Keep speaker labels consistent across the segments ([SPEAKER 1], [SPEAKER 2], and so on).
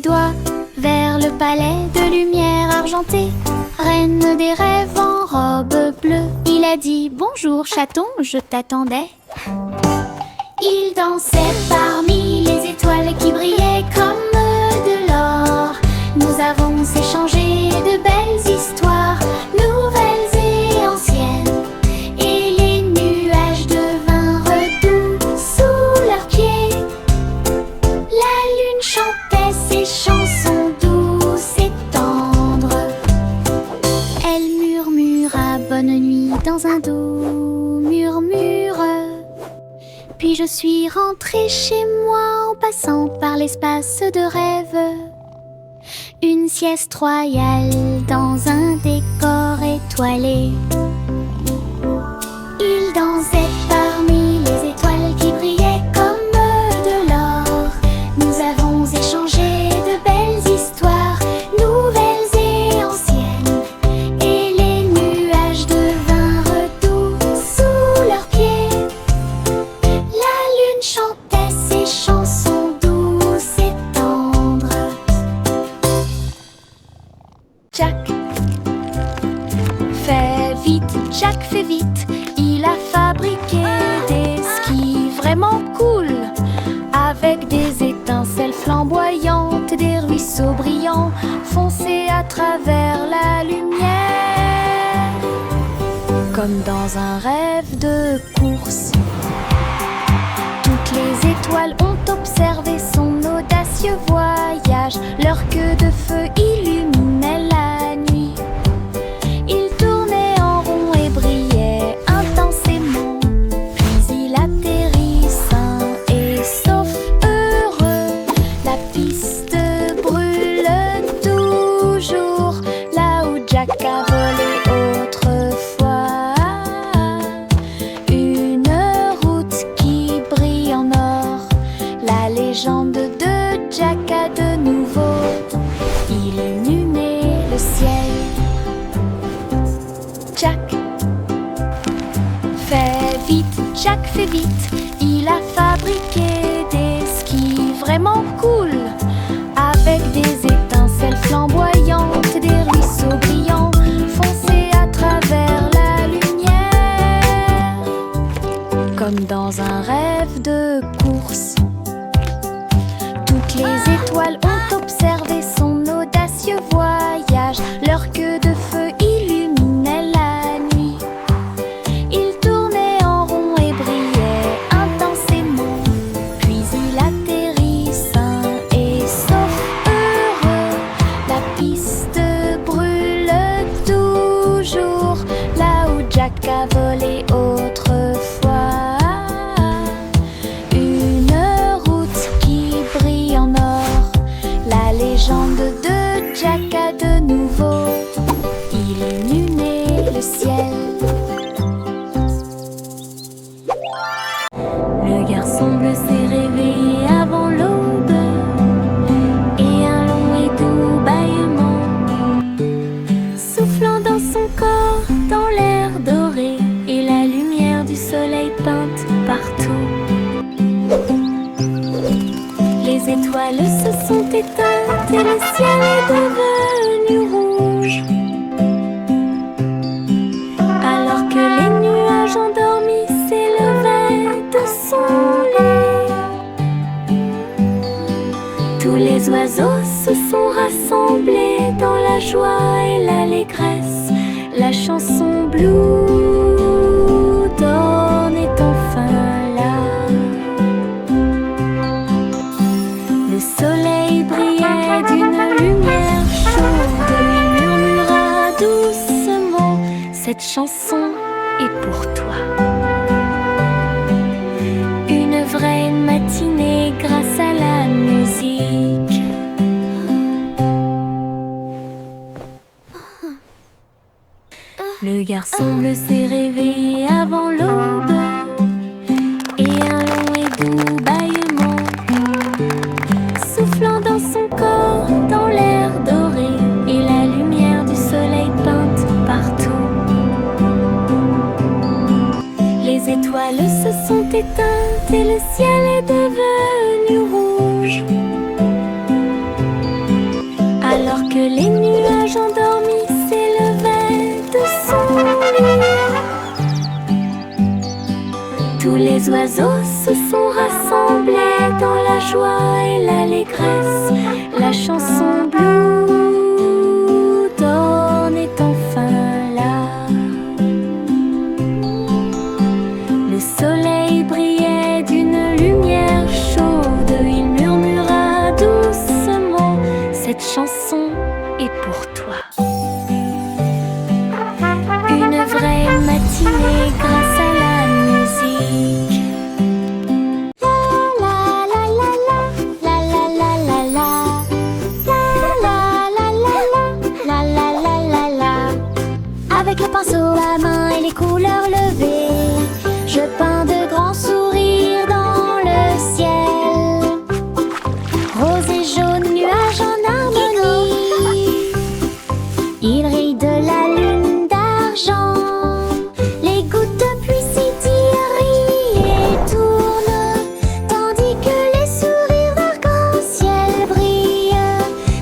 [SPEAKER 1] ses doigts vers le palais de lumière argentée. Reine des rêves en robe bleue, il a dit: bonjour chaton, je t'attendais. Il dansait parmi les étoiles qui brillaient comme de l'or. Nous avons échangé de belles histoires, nouvelles et anciennes, et les nuages devinrent doux sous leurs pieds. La lune chantait ses chansons douces et tendres. Elle murmura bonne nuit dans un doux murmure. Puis je suis rentrée chez moi en passant par l'espace de rêve. Une sieste royale dans un décor étoilé. Il dansait parmi les étoiles qui brillaient comme de l'or. Nous avons échangé de belles histoires, nouvelles et anciennes, et les nuages devinrent doux sous leurs pieds. La lune chantait ses chansons douces et tendres. Jack, fais vite, Jack fait vite. Il a fabriqué des skis vraiment cool, avec des étincelles flamboyantes, des ruisseaux brillants, foncés à travers la lumière. Comme dans un rêve de course, toutes les étoiles ont observé son audacieux voyage. Leur queue de feu illuminait la nuit. Il tournait en rond et brillait intensément. Puis il atterrit sain et sauf, heureux. La piste brûle toujours là où Jack a volé autrefois. Une route qui brille en or. La légende de Jack a de nouveau illuminé le ciel. Jack, fais vite, Jack fait vite. Il a fabriqué des skis vraiment cool, avec des étincelles flamboyantes, des ruisseaux brillants, foncés à travers la lumière. Comme dans un rêve de course, toutes les étoiles ont observé son audacieux voyage. Leur queue de feu illuminait la nuit. Il tournait en rond et brillait intensément. Puis il atterrit sain et sauf, heureux. La piste brûle toujours là où Jack a volé autrefois. Une route qui brille en or. La légende de Jack a de nouveau illuminé le ciel. Le garçon bleu s'est réveillé avant l'aube, et un long et doux bâillement, soufflant dans son corps, dans l'air doré, et la lumière du soleil peinte partout. Les étoiles se sont éteintes et le ciel est devenu rouge, alors que les nuages endormis s'élevaient de son lit. Tous les oiseaux se sont rassemblés dans la joie et l'allégresse. La chanson Blue Dawn est enfin là. Le soleil brillait d'une lumière chaude. Il murmura doucement: cette chanson est pour toi. Une vraie matinée grâce à la musique. Le garçon bleu s'est réveillé avant l'aube, et un long et doux bâillement, soufflant dans son corps, dans l'air doré, et la lumière du soleil peinte partout. Les étoiles se sont éteintes et le ciel est devenu rouge,
[SPEAKER 2] singe endormi s'élevait de son lit. Tous les oiseaux se sont rassemblés dans la joie et l'allégresse. La chanson Blue Dawn est enfin là. Le soleil brillait d'une lumière chaude. Il murmura doucement: cette chanson est pour toi. Une vraie matinée grâce à la musique. La la la la la la la la la la la la la la la la la la. Avec le pinceau à main et les couleurs levées, je peins de grands sourires dans le ciel. Rose et jaune, nuages en harmonie. Il rit de la lune d'argent. Les gouttes de pluie scintillent et tournent, tandis que les sourires d'arc-en-ciel brillent.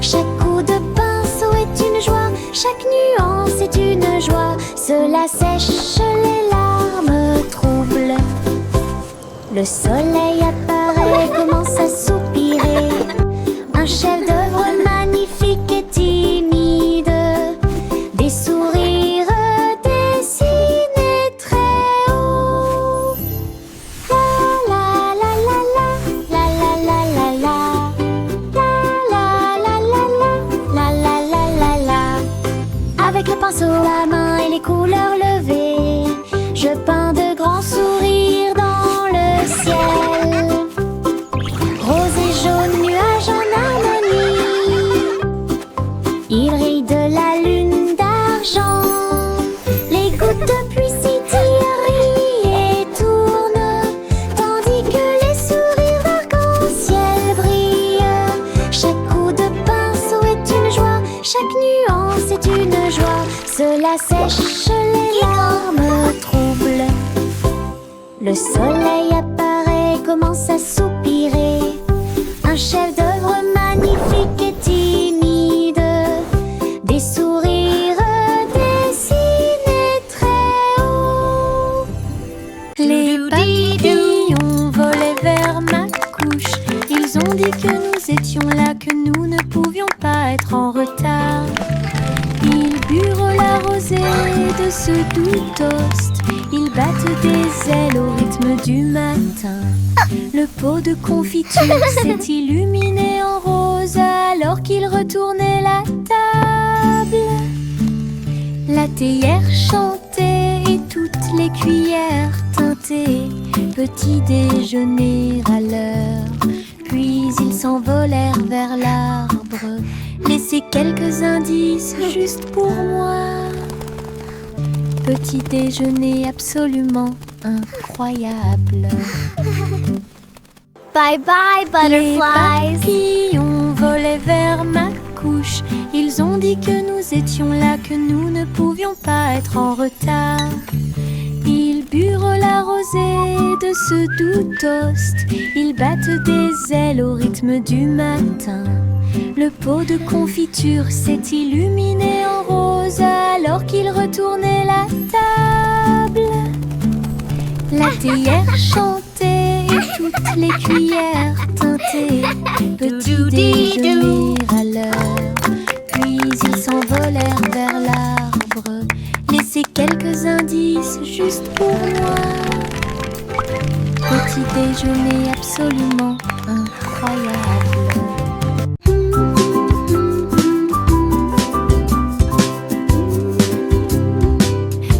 [SPEAKER 2] Chaque coup de pinceau est une joie, chaque nuance est une joie. Cela sèche les larmes troubles. Le soleil apparaît, commence à soupirer. Un chef-d'œuvre magnifique et timide. Des sourires dessinés très haut. La la la la la la la la la la la la la la la la la la. Avec le pinceau à main et les couleurs levées, je peins de grands sourires dans le ciel. Rose et jaune, nuages en harmonie. Il rit de la lune d'argent. Les gouttes de pluie scintillent et tournent, tandis que les sourires d'arc-en-ciel brillent. Chaque coup de pinceau est une joie, chaque nuance est une joie. Cela sèche les larmes troubles. Le soleil apparaît, commence à soupirer. Un chef-d'œuvre magnifique et timide. Des sourires dessinés très haut. Les papillons volaient vers ma couche. Ils ont dit que nous étions là, que nous ne pouvions pas être en retard. Ils burent la rosée de ce doux toast. Ils battent des ailes au rythme du matin. Le pot de confiture s'est illuminé en rose alors qu'ils retournaient la table. La théière chantait et toutes les cuillères teintaient. Petit déjeuner à l'heure. Puis ils s'envolèrent vers l'arbre. Laissez quelques indices juste pour moi. Petit déjeuner absolument incroyable.
[SPEAKER 1] Bye bye,
[SPEAKER 2] Les
[SPEAKER 1] butterflies.
[SPEAKER 2] papillons volaient vers ma couche. Ils ont dit que nous étions là, que nous ne pouvions pas être en retard. Ils burent la rosée de ce doux toast. Ils battent des ailes au rythme du matin. Le pot de confiture s'est illuminé en rose alors qu'ils retournaient la table. La théière chantait et toutes les cuillères teintaient. Petit déjeuner à l'heure. Puis ils s'envolèrent vers l'arbre. Laissez quelques indices juste pour moi. Petit déjeuner absolument incroyable.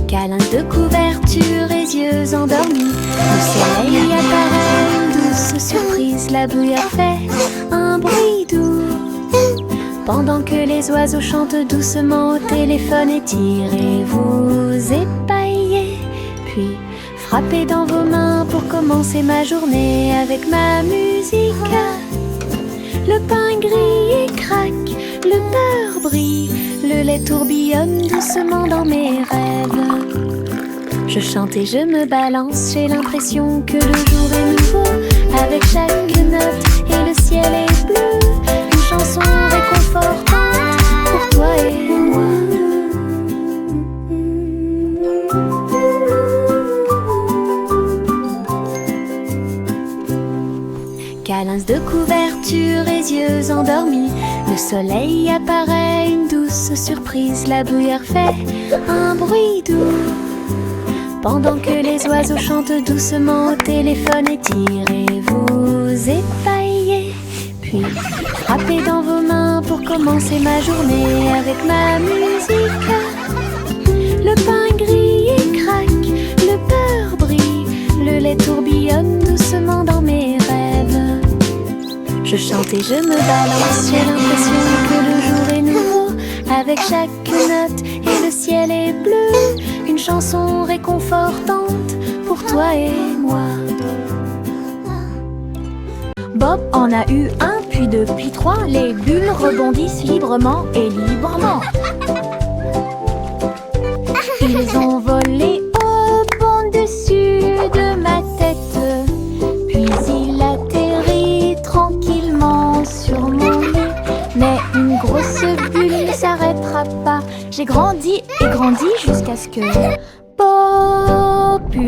[SPEAKER 2] Câlin de couverture et yeux endormis. Le soleil apparaît, une douce surprise. La bruyère fait un bruit doux. Pendant que les oiseaux chantent doucement au téléphone, étirez-vous, épaillez. Puis frappez dans vos mains pour commencer ma journée avec ma musique. Le pain grille et craque, le beurre brille, le lait tourbillonne doucement dans mes rêves. Je chante et je me balance, j'ai l'impression que le jour est nouveau. Avec chaque note et le ciel est bleu, une chanson réconfortante pour
[SPEAKER 1] toi et moi. Câlins de couverture et yeux endormis, le soleil apparaît, une douce surprise. La bruyère fait un bruit doux, pendant que les oiseaux chantent doucement au téléphone. Étirez-vous, épaillez, puis frappez dans vos mains pour commencer ma journée avec ma musique. Le pain grille et craque, le beurre brille, le lait tourbillonne doucement dans mes rêves. Je chante et je me balance, j'ai l'impression que le jour est nouveau. Avec chaque note et le ciel est bleu, une chanson réconfortante pour toi et moi. Bob en a eu un, puis deux, puis trois. Les bulles rebondissent librement et librement. Ils ont volé au bon dessus de ma tête, puis il atterrit tranquillement sur mon lit. Mais une grosse bulle ne s'arrêtera pas. J'ai grandi et grandi jusqu'à ce que populaire,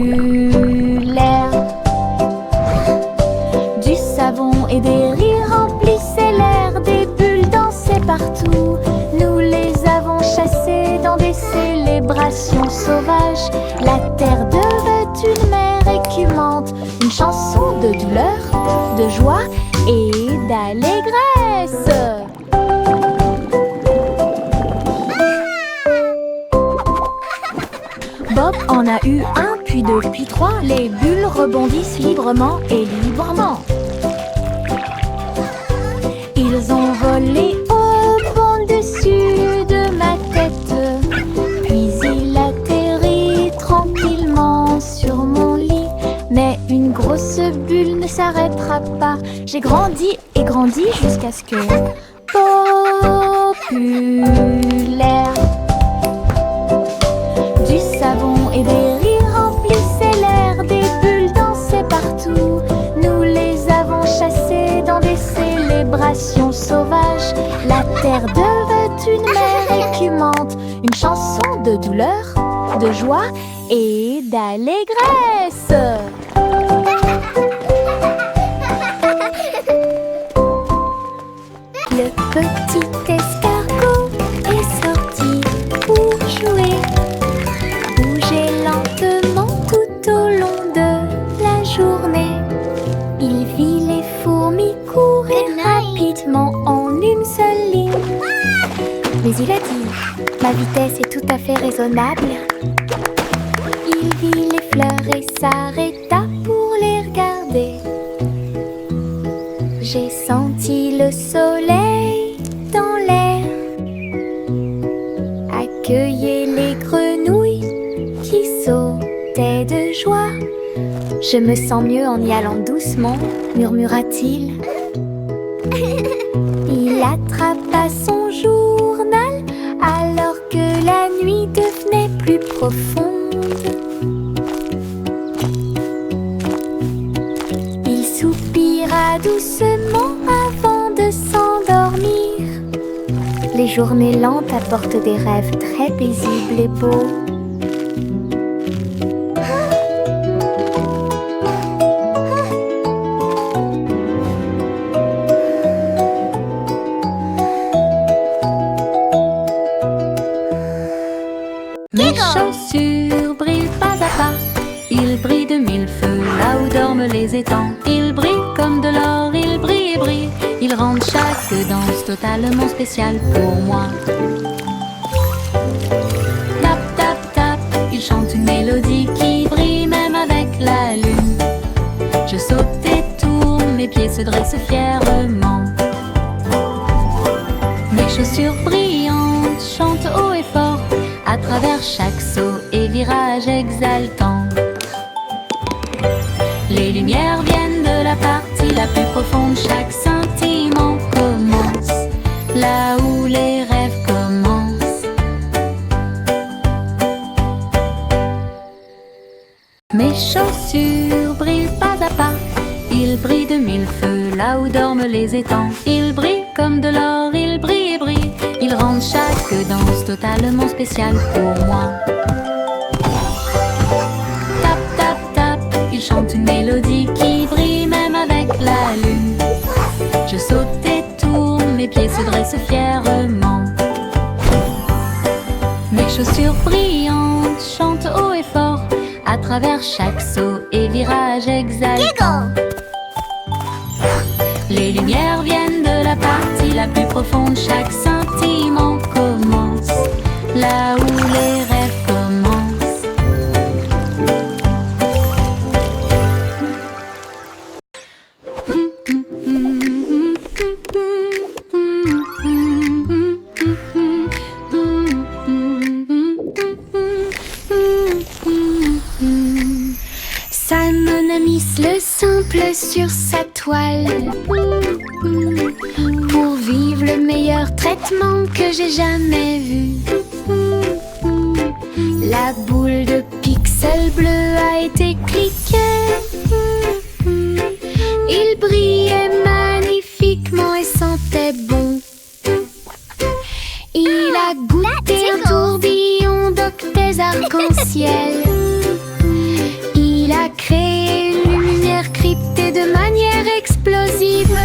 [SPEAKER 1] du savon et des rires remplissaient l'air, des bulles dansaient partout. Nous les avons chassées dans des célébrations sauvages. La terre devait une mer écumante, une chanson de douleur, de joie et d'allégresse. Bob en a eu un, puis deux, puis trois. Les bulles rebondissent librement et librement. Ils ont volé au bon dessus de ma tête, puis il atterrit tranquillement sur mon lit. Mais une grosse bulle ne s'arrêtera pas. J'ai grandi et grandi jusqu'à ce que populaire, du savon et des rires remplissaient l'air, des bulles dansaient partout. Nous les avons chassées dans des célébrations sauvages. La terre devait une mer écumante, une chanson de douleur, de joie et d'allégresse. Le petit escargot est sorti pour jouer, bouger lentement tout au long de la journée. Il vit les fourmis courir rapidement en une seule ligne. Mais il a dit, ma vitesse est tout à fait raisonnable. Il vit les fleurs et s'arrêta pour les regarder. J'ai senti le soleil dans l'air, accueillir les grenouilles qui sautaient de joie. Je me sens mieux en y allant doucement, murmura-t-il. Il attrapa son journal alors que la nuit devenait plus profonde. Il soupira doucement avant de s'endormir. Les journées lentes apportent des rêves très paisibles et beaux. Mes chaussures brillent pas à pas. Ils brillent de mille feux là où dorment les étangs. Ils brillent comme de l'or, ils brillent et brillent. Ils rendent chaque danse totalement spéciale pour moi. Tap, tap, tap, ils chantent une mélodie qui brille même avec la lune. Je saute et tourne, mes pieds se dressent fièrement. Mes chaussures brillantes chantent haut et fort à travers chaque saut et virage exaltant. Les lumières viennent de la partie la plus profonde. Chaque scintillement commence là où les rêves commencent. Mes chaussures brillent pas à pas. Ils brillent de mille feux là où dorment les étangs. Ils brillent comme de l'or, ils brillent et brillent. Ils
[SPEAKER 3] Ils rendent chaque danse totalement spéciale pour moi. Tap, tap, tap, ils chantent une mélodie qui brille même avec la lune. Je saute et tourne, mes pieds se dressent fièrement. Mes chaussures brillantes chantent haut et fort à travers chaque saut et virage exaltant. Les lumières viennent de la partie la plus profonde. Chaque scintillement commence là où les rêves commencent.
[SPEAKER 1] Simon a mis le simple sur sa toile pour vivre le meilleur traitement que j'ai jamais vu. La boule de pixels bleus a été cliquée. Il brillait magnifiquement et sentait bon. Il a goûté un tourbillon d'octets arc-en-ciel. Il a créé une lumière cryptée de manière explosive.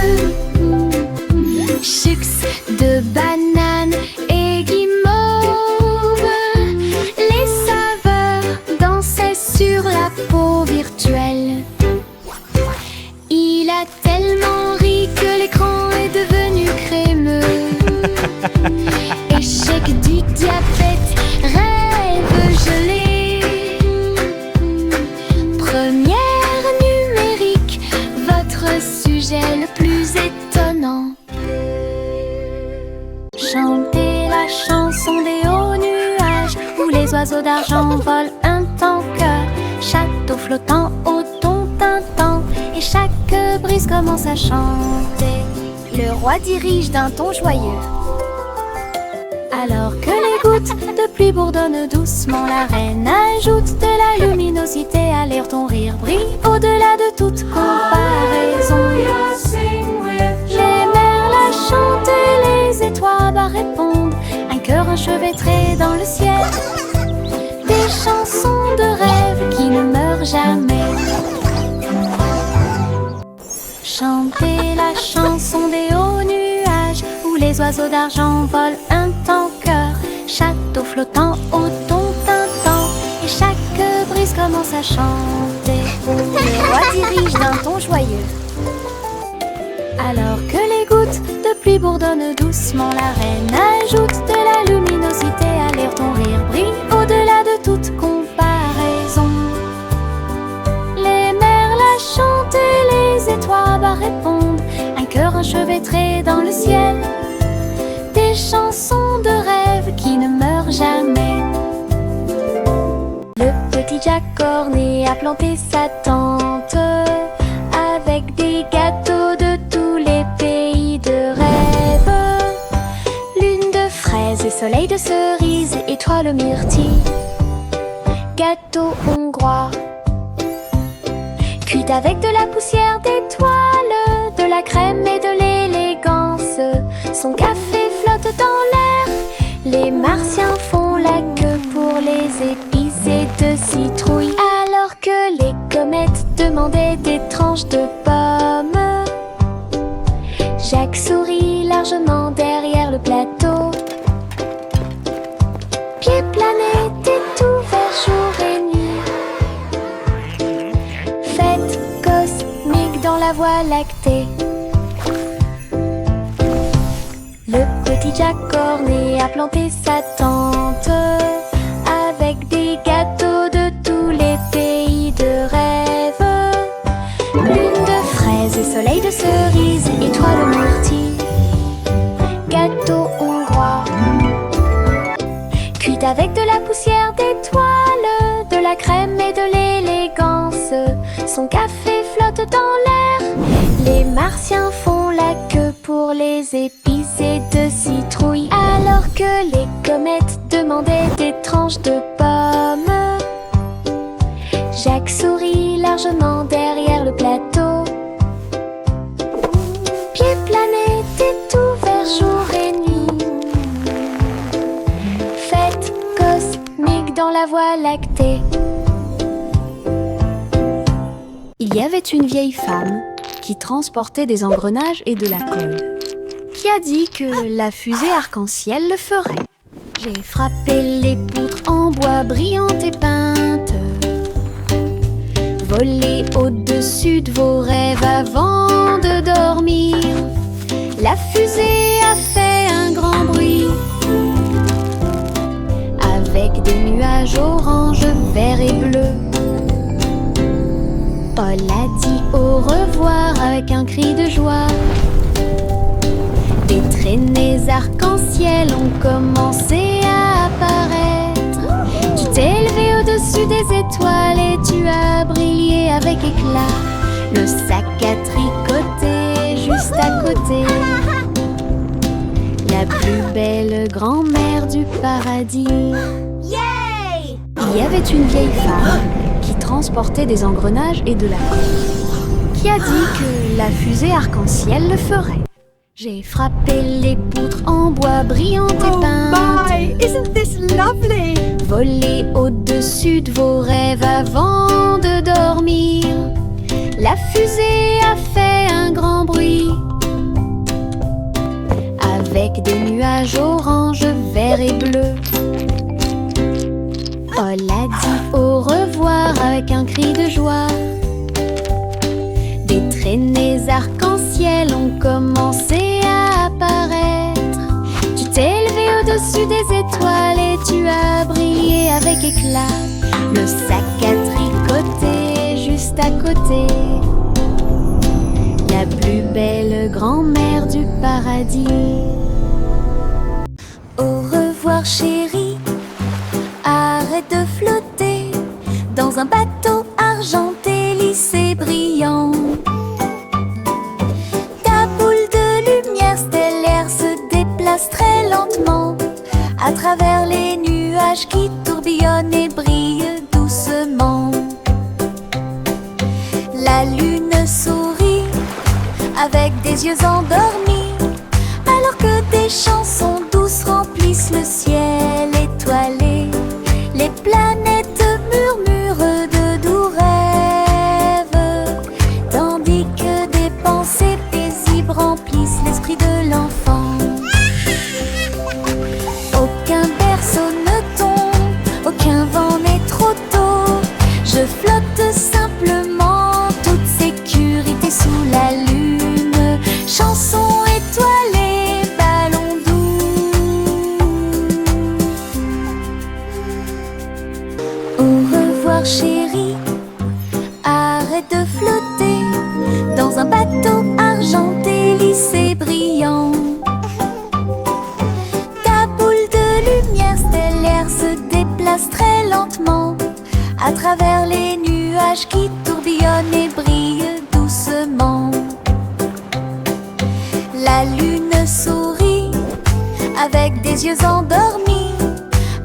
[SPEAKER 1] Chux de banane et guimauve. Les saveurs dansaient sur la peau virtuelle. Il a tellement ri que l'écran est devenu crémeux. Échec du diabète, rêve gelé. Première numérique, votre sujet le plus étonnant. Chantez la chanson des hauts nuages où les oiseaux d'argent volent un tanker. Château flottant au ton tintant et chaque brise commence à chanter. Le roi dirige d'un ton joyeux. Alors que les gouttes de pluie bourdonnent doucement, la reine ajoute de la luminosité. À l'air ton rire brille au-delà de toute comparaison. Les merles chantent et les étoiles répondent. Un cœur enchevêtré dans le ciel. Des chansons de rêve qui ne meurent jamais. Chantez la chanson des hauts nuages où les oiseaux d'argent volent un tanker. Château flottant au ton tintant et chaque brise commence à chanter. Le roi dirige d'un ton joyeux. Alors que les gouttes de pluie bourdonnent doucement, la reine ajoute de la luminosité. À l'air ton rire brille au-delà de toute comparaison. Les merles chantent et les étoiles répondent. Un cœur enchevêtré dans le ciel. Des chansons de rêve qui ne meurent jamais. Le petit Jack Cornet a planté sa tente avec des gâteaux de tous les pays de rêve. Lune de fraises et soleil de cerises, étoile myrtille, gâteau hongrois, cuit avec de la poussière d'étoiles, de la crème et de l'élégance. Son café flotte dans l'air. Les martiens font la queue pour les épices et de citrouilles. Alors que les comètes demandaient des tranches de pommes, Jacques sourit largement derrière le plateau. Pied planète est ouvert jour et nuit. Fête cosmique dans la Voie lactée. Le petit Jack Cornet a planté sa tente avec des gâteaux de tous les pays de rêve. Lune de fraises et soleil de cerises, étoile myrtille, gâteau hongrois, cuit avec de la poussière d'étoiles, de la crème et de l'élégance. Son café flotte dans l'air. Les martiens font la queue pour les épices et de citrouilles. Alors que les comètes demandaient des tranches de pommes, Jacques sourit largement derrière le plateau. Pied planète est ouvert jour et nuit. Voie lactée. Il y avait une vieille femme qui transportait des engrenages et de la colle, qui a dit que la fusée arc-en-ciel le ferait. J'ai frappé les poutres en bois brillantes et peintes, volé au-dessus de vos rêves avant de dormir. La fusée a fait un grand bruit, avec des nuages orange, vert et bleu. Paul a dit au revoir avec un cri de joie. Des traînées arc-en-ciel ont commencé à apparaître. Tu t'es élevé au-dessus des étoiles et tu as brillé avec éclat. Le sac a tricoté juste à côté. La plus belle grand-mère du paradis.
[SPEAKER 2] Yay!
[SPEAKER 1] Il y avait une vieille femme qui transportait des engrenages et de la colle, qui a dit que la fusée arc-en-ciel le ferait. J'ai frappé les poutres en bois brillantes et peintes.
[SPEAKER 2] My, isn't this lovely?
[SPEAKER 1] Volé au-dessus de vos rêves avant de dormir. La fusée a fait un grand bruit, avec des nuages orange, vert et bleu. Paul a dit au revoir avec un cri de joie. Des traînées arc-en-ciel ont commencé à apparaître. Tu t'es élevé au-dessus des étoiles et tu as brillé avec éclat. Le sac a tricoté juste à côté. La plus belle grand-mère du paradis.
[SPEAKER 2] Au revoir chérie, arrête de flotter dans un bateau argenté, lisse et brillant. Ta boule de lumière stellaire se déplace très lentement à travers les nuages qui tourbillonnent et brillent doucement. La lune sourit avec des yeux endormis, alors que des chansons douces remplissent le ciel étoilé. Les planètes murmurent de doux rêves, tandis que des pensées paisibles remplissent l'esprit de l'enfant. Aucun berceau ne tombe, aucun vent n'est trop tôt. Je flotte simplement, toute sécurité sous la lune. Chanson étoilée, ballon doux. Au revoir chérie, arrête de flotter dans un bateau argenté, lisse et brillant. Ta boule de lumière stellaire se déplace très lentement à travers les nuages qui tourbillonnent et brillent doucement. La lune sourit avec des yeux endormis,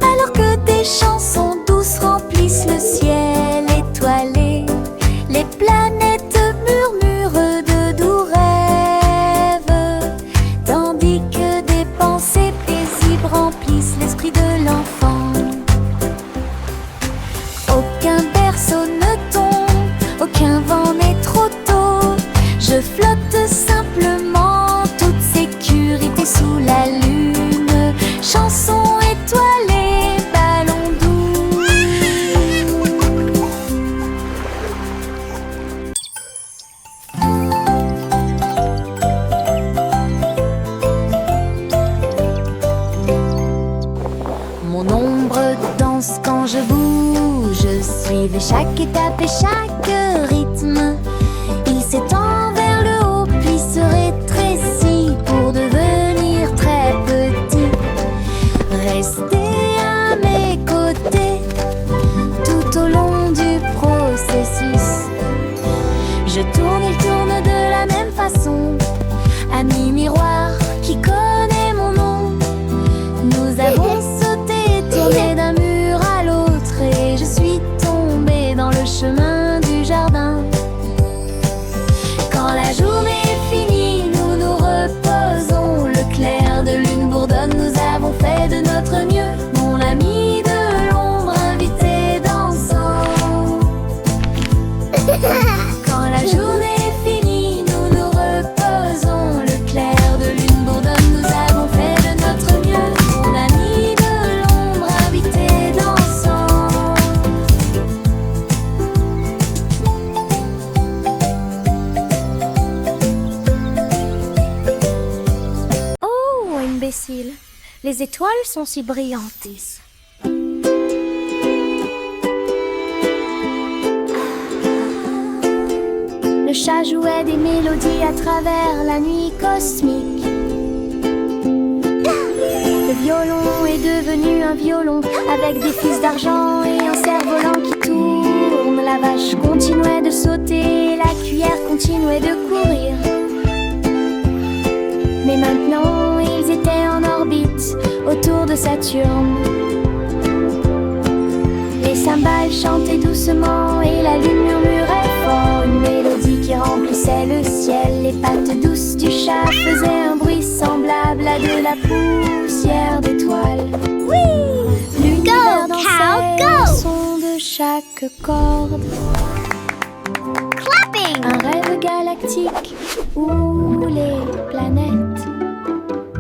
[SPEAKER 2] alors que des chansons douces remplissent le ciel étoilé. Les planètes murmurent de doux rêves, tandis que des pensées paisibles remplissent l'esprit de l'enfant. Aucun berceau ne tombe, aucun vent n'est trop tôt. Je flotte simplement, toute sécurité sous la lune. Chanson étoilée, ballon doux.
[SPEAKER 1] Mon ombre danse quand je bouge, suivez chaque étape et chaque rythme. Il s'étend vers le haut, puis se rétrécit pour devenir très petit. Restez à mes côtés tout au long du processus. Je tourne, il tourne de la même façon. Ami miroir qui connaît mon nom, nous avons sauté, tourné d'un mur à l'autre, et je suis tombée dans le chemin du jardin. Quand la journée est finie, nous nous reposons. Le clair de lune bourdonne, nous avons fait de notre mieux. Mon ami de l'ombre invité
[SPEAKER 2] s'il? Les étoiles sont si brillantes. Le chat jouait des mélodies à travers la nuit cosmique. Le violon est devenu un violon avec des fils d'argent et un cerf-volant qui tourne. La vache continuait de sauter, la cuillère continuait de courir. Mais maintenant, ils étaient en orbite autour de Saturne. Les cymbales chantaient doucement et la lune murmurait fort une mélodie qui remplissait le ciel. Les pattes douces du chat faisaient un bruit semblable à de la poussière d'étoiles.
[SPEAKER 1] Go,
[SPEAKER 2] L'univers
[SPEAKER 1] cow,
[SPEAKER 2] dansait
[SPEAKER 1] go!
[SPEAKER 2] au son de chaque corde.
[SPEAKER 1] Clapping!
[SPEAKER 2] Un rêve galactique où les planètes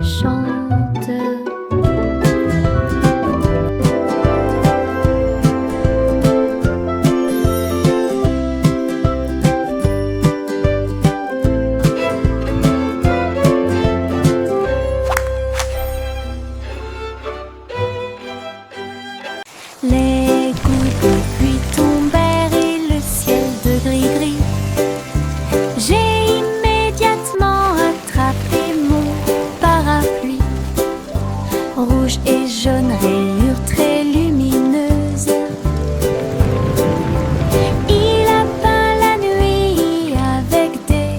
[SPEAKER 2] chantent. Les gouttes de pluie tombèrent et le ciel de gris-gris. J'ai immédiatement attrapé mon parapluie. Rouge et jaune, rayures très lumineuses. Il a peint la nuit avec des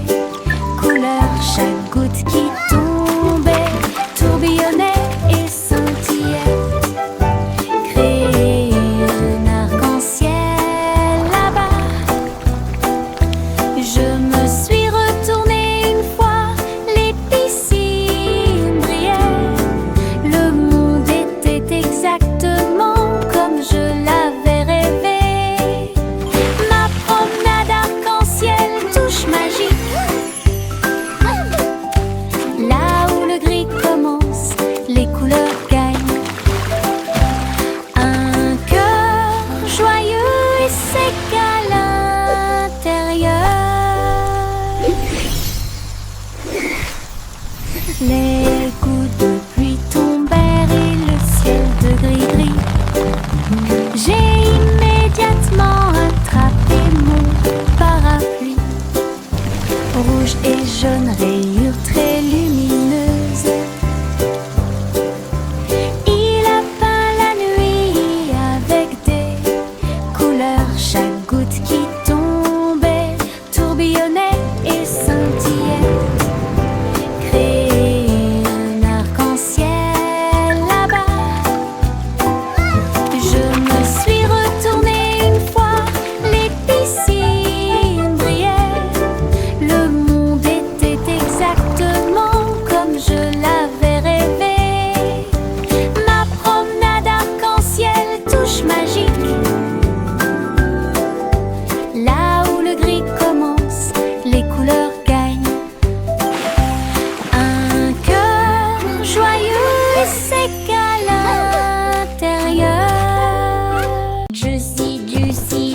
[SPEAKER 2] couleurs. Chaque goutte qui tombait tourbillonnait et scintillait. Créer un arc-en-ciel là-bas. Je me suis retournée une fois, les piscines brillaient. Le monde était exactement comme je l'avais rêvé. Ma promenade arc-en-ciel, touche magique. Là où le gris commence, les couleurs gagnent. Un cœur joyeux et sec à l'intérieur. Les gouttes de pluie tombèrent et le ciel de gris-gris. J'ai immédiatement attrapé mon parapluie. Rouge et jaune, rayures très lumineuses. Il a peint la nuit avec des couleurs. Chaque goutte qui tombait tourbillonnait et scintillait. Créer un arc-en-ciel là-bas. Je me suis retournée une fois, les piscines brillaient. Le monde était exactement comme je l'avais rêvé. Ma promenade arc-en-ciel, touche magique. Là où le gris commence, les couleurs gagnent. Un cœur joyeux et sec à l'intérieur.
[SPEAKER 1] Juicy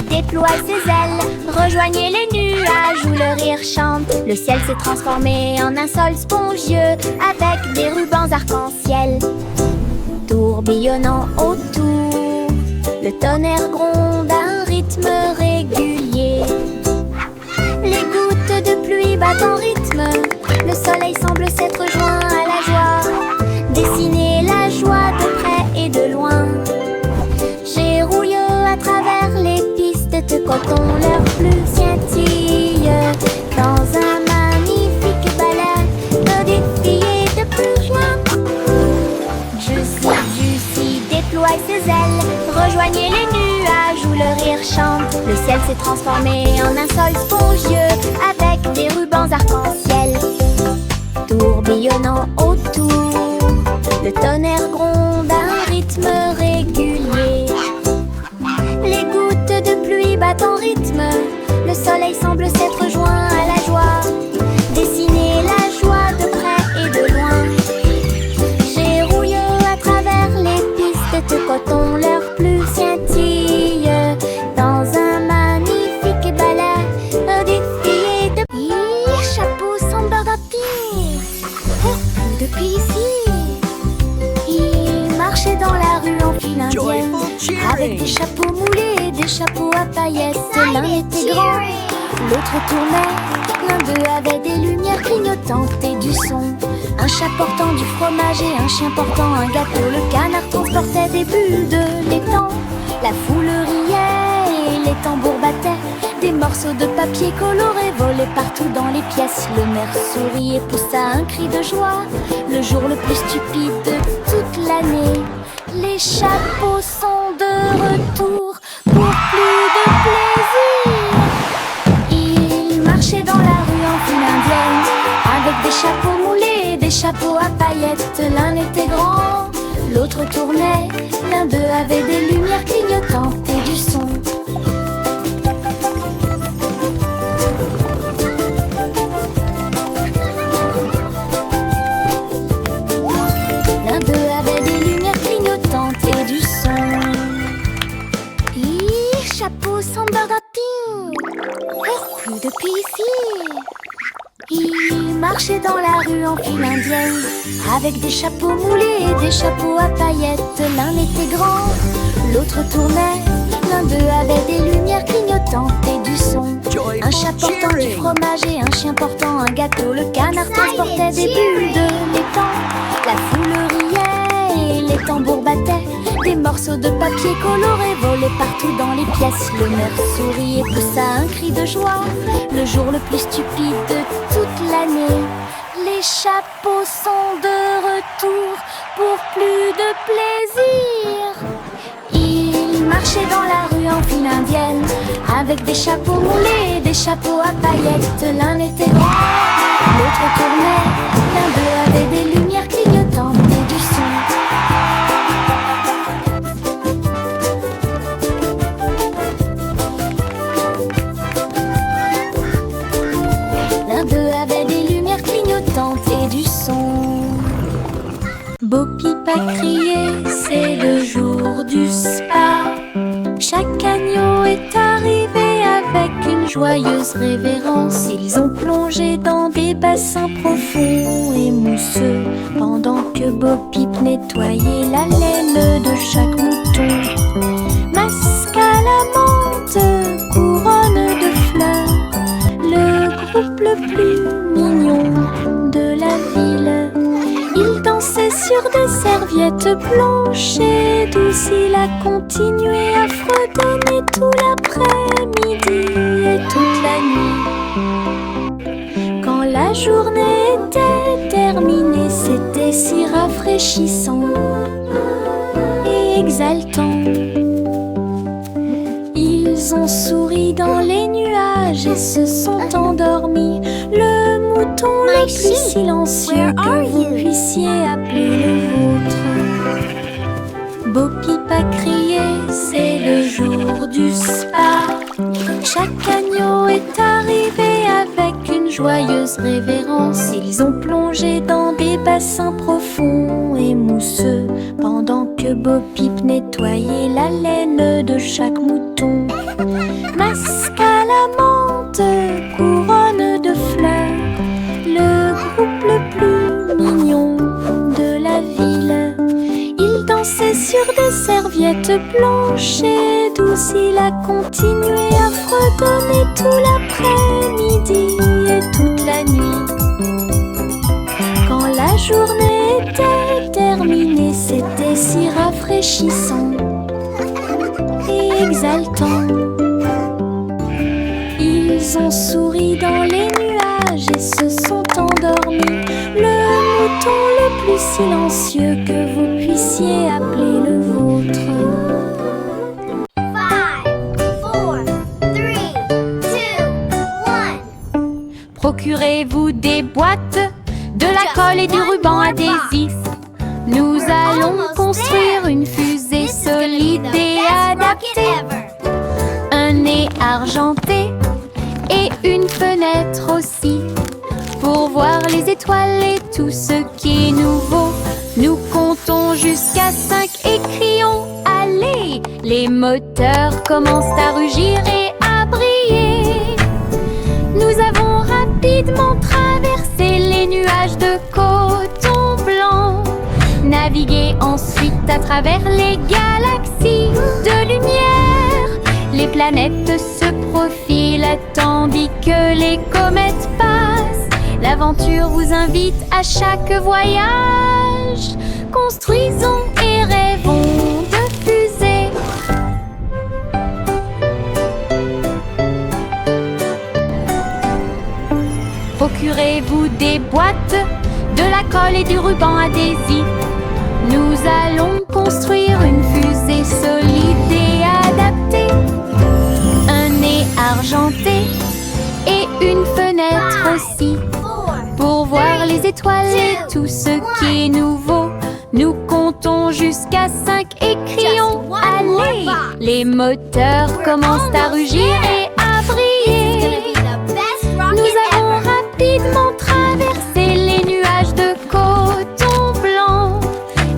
[SPEAKER 1] déploie ses ailes, rejoignez les nuages où le rire chante. Le ciel s'est transformé en un sol spongieux avec des rubans arc-en-ciel tourbillonnant autour. Le tonnerre gronde à un rythme régulier. Les gouttes de pluie battent en rythme. Le soleil semble s'être joint à la joie. Dessiner la joie de près et de loin. J'ai rouillé à travers les pistes de coton, leur pluie scintille dans un magnifique balai de défier de plus rien. Juicy déploie ses ailes, rejoignez les nuages où le rire chante. Le ciel s'est transformé en un sol spongieux avec des rubans arc-en-ciel tourbillonnant autour. Le tonnerre gronde à un rythme régulier. Les gouttes de pluie battent en rythme. Le soleil semble s'être joint à la joie. Dessiner la joie de près et de loin. J'ai rouillé à travers les pistes de coton, leur pluie scintille dans un magnifique balai défié de...
[SPEAKER 2] Chapeau sans bord à pied. Oh, depuis ici. paillettes. L'un était grand, l'autre tournait. L'un d'eux avait des lumières clignotantes et du son. Un chat portant du fromage et un chien portant un gâteau. Le canard transportait des bulles de l'étang. La foule riait et les tambours battaient. Des morceaux de papier colorés volaient partout dans les pièces. Le maire sourit et poussa un cri de joie. Le jour le plus stupide de toute l'année. Les chapeaux sont de retour pour plus de plaisir. Ils marchaient dans la rue en file indienne, avec des chapeaux moulés et des chapeaux à paillettes. L'un était grand, l'autre tournait. L'un d'eux avait des lumières clignotantes et du son. L'un d'eux avait des lumières clignotantes et du son. Chapeau sans baratin, plus de plaisir. Ils marchaient dans la rue en file indienne, avec des chapeaux moulés et des chapeaux à paillettes. L'un était grand, l'autre tournait. L'un d'eux avait des lumières clignotantes et du son. Un chat portant du fromage et un chien portant un gâteau. Le canard transportait des bulles de l'étang. La foule riait et les tambours battaient. Des morceaux de papier colorés volaient partout dans les pièces. Le maire sourit et poussa un cri de joie. Le jour le plus stupide de toute l'année. Les chapeaux sont de retour pour plus de plaisir. Ils marchaient dans la rue en file indienne, avec des chapeaux moulés et des chapeaux à paillettes. L'un était grand, l'autre tournait. L'un d'eux avait des lumières clignotantes et du son. L'un d'eux avait des lumières clignotantes et du son.
[SPEAKER 3] Bo Peep a crié, c'est le jour du spa. Chaque agneau est arrivé avec une joyeuse révérence. Ils ont plongé dans des bassins profonds et mousseux, pendant que Bo Peep nettoyait la laine de chaque mouton. Masque à la menthe, couronne de fleurs, le groupe le plus mignon de la ville. Il dansait sur des serviettes blanches et douces. Il a continué à fredonner tout l'après-midi et toute la nuit. Quand la journée était terminée, c'était si rafraîchissant et exaltant. Ils ont souri dans les nuages et se sont endormis. Le mouton le plus silencieux que vous puissiez appeler le vôtre. Bo Peep a crié, c'est le jour du spa. Chaque agneau est arrivé avec une joyeuse révérence. Ils ont plongé dans des bassins profonds et mousseux, pendant que Bo Peep nettoyait la laine de chaque mouton. Masque à la menthe, couronne de fleurs, le groupe le plus mignon de la ville. Il dansait sur des serviettes blanches et douces. Il a continué à fredonner tout l'après-midi et toute la nuit. Quand la journée était terminée, c'était si rafraîchissant et exaltant. Ils ont souri dans les nuages et se sont endormis. Le mouton le plus silencieux que vous puissiez appeler le vôtre.
[SPEAKER 2] 5, 4, 3, 2, 1.
[SPEAKER 3] Procurez-vous des boîtes, de la colle et du ruban adhésif. Nous allons construire une fusée solide et adaptée. Un nez argenté et une fenêtre aussi, pour voir les étoiles et tout ce qui est nouveau. Nous comptons jusqu'à 5 et crions allez. Les moteurs commencent à rugir et à briller. Nous avons rapidement traversé les nuages de coton blanc, navigué ensuite à travers les galaxies de lumière. Les planètes
[SPEAKER 1] planètes se profilent tandis que les comètes passent. L'aventure vous invite à chaque voyage. Construisons et rêvons de fusées. Procurez-vous des boîtes, de la colle et du ruban adhésif. Nous allons construire une fusée solide et adaptée. Un nez argenté et une fenêtre aussi. Pour voir les étoiles et tout ce qui est nouveau. Nous comptons jusqu'à 5 et crions allez! Les moteurs commencent à rugir et à briller. Nous avons rapidement traversé les nuages de coton blanc.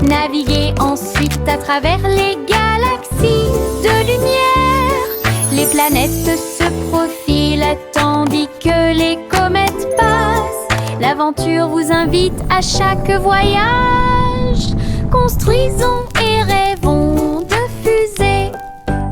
[SPEAKER 1] Naviguer ensuite à travers les galaxies de lumière. Les planètes se profilent tandis que les comètes passent. L'aventure vous invite à chaque voyage. Construisons et rêvons